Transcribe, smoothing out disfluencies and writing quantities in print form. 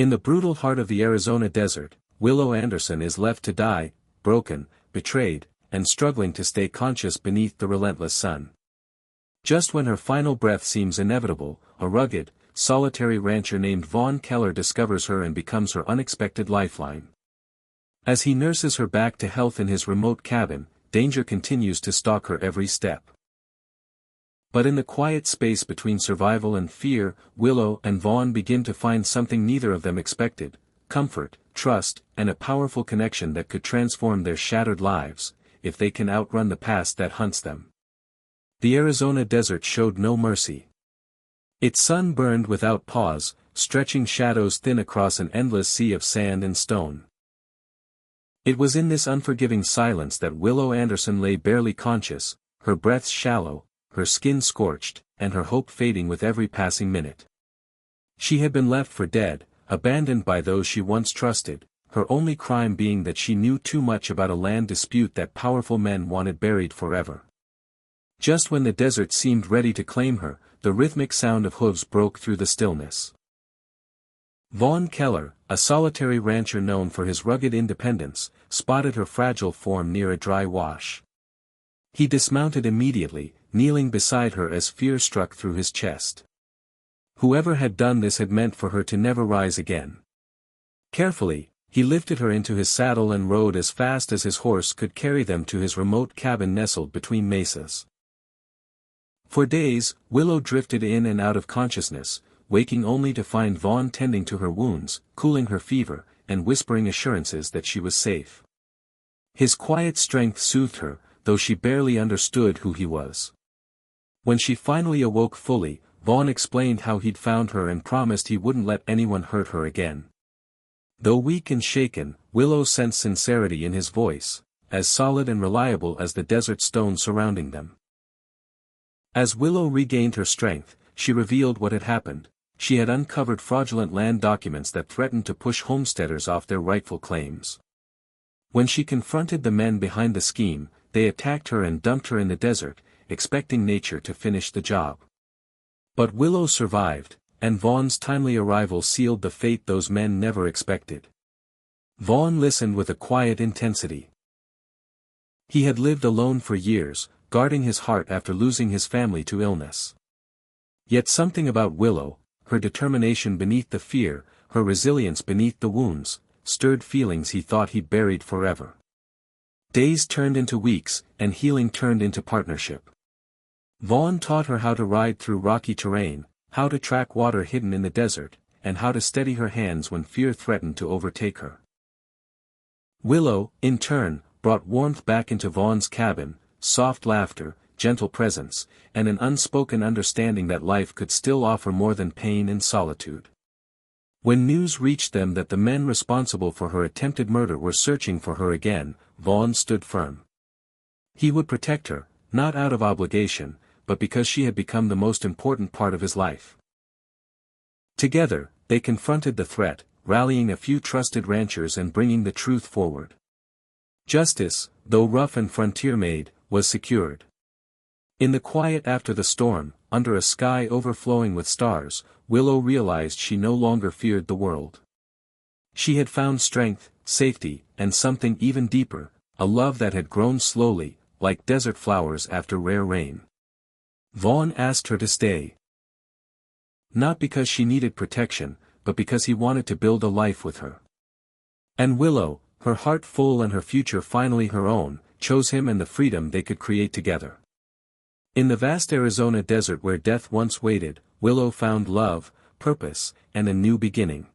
In the brutal heart of the Arizona desert, Willow Anderson is left to die, broken, betrayed, and struggling to stay conscious beneath the relentless sun. Just when her final breath seems inevitable, a rugged, solitary rancher named Vaughn Keller discovers her and becomes her unexpected lifeline. As he nurses her back to health in his remote cabin, danger continues to stalk her every step. But in the quiet space between survival and fear, Willow and Vaughn begin to find something neither of them expected: comfort, trust, and a powerful connection that could transform their shattered lives, if they can outrun the past that hunts them. The Arizona desert showed no mercy. Its sun burned without pause, stretching shadows thin across an endless sea of sand and stone. It was in this unforgiving silence that Willow Anderson lay barely conscious, her breath shallow, her skin scorched, and her hope fading with every passing minute. She had been left for dead, abandoned by those she once trusted, her only crime being that she knew too much about a land dispute that powerful men wanted buried forever. Just when the desert seemed ready to claim her, the rhythmic sound of hooves broke through the stillness. Vaughn Keller, a solitary rancher known for his rugged independence, spotted her fragile form near a dry wash. He dismounted immediately, kneeling beside her as fear struck through his chest. Whoever had done this had meant for her to never rise again. Carefully, he lifted her into his saddle and rode as fast as his horse could carry them to his remote cabin nestled between mesas. For days, Willow drifted in and out of consciousness, waking only to find Vaughn tending to her wounds, cooling her fever, and whispering assurances that she was safe. His quiet strength soothed her, though she barely understood who he was. When she finally awoke fully, Vaughn explained how he'd found her and promised he wouldn't let anyone hurt her again. Though weak and shaken, Willow sensed sincerity in his voice, as solid and reliable as the desert stone surrounding them. As Willow regained her strength, she revealed what had happened. She had uncovered fraudulent land documents that threatened to push homesteaders off their rightful claims. When she confronted the men behind the scheme, they attacked her and dumped her in the desert, expecting nature to finish the job. But Willow survived, and Vaughn's timely arrival sealed the fate those men never expected. Vaughn listened with a quiet intensity. He had lived alone for years, guarding his heart after losing his family to illness. Yet something about Willow, her determination beneath the fear, her resilience beneath the wounds, stirred feelings he thought he'd buried forever. Days turned into weeks, and healing turned into partnership. Vaughn taught her how to ride through rocky terrain, how to track water hidden in the desert, and how to steady her hands when fear threatened to overtake her. Willow, in turn, brought warmth back into Vaughn's cabin, soft laughter, gentle presence, and an unspoken understanding that life could still offer more than pain and solitude. When news reached them that the men responsible for her attempted murder were searching for her again, Vaughn stood firm. He would protect her, not out of obligation, but because she had become the most important part of his life. Together, they confronted the threat, rallying a few trusted ranchers and bringing the truth forward. Justice, though rough and frontier-made, was secured. In the quiet after the storm, under a sky overflowing with stars, Willow realized she no longer feared the world. She had found strength, safety, and something even deeper, a love that had grown slowly, like desert flowers after rare rain. Vaughn asked her to stay. Not because she needed protection, but because he wanted to build a life with her. And Willow, her heart full and her future finally her own, chose him and the freedom they could create together. In the vast Arizona desert where death once waited, Willow found love, purpose, and a new beginning.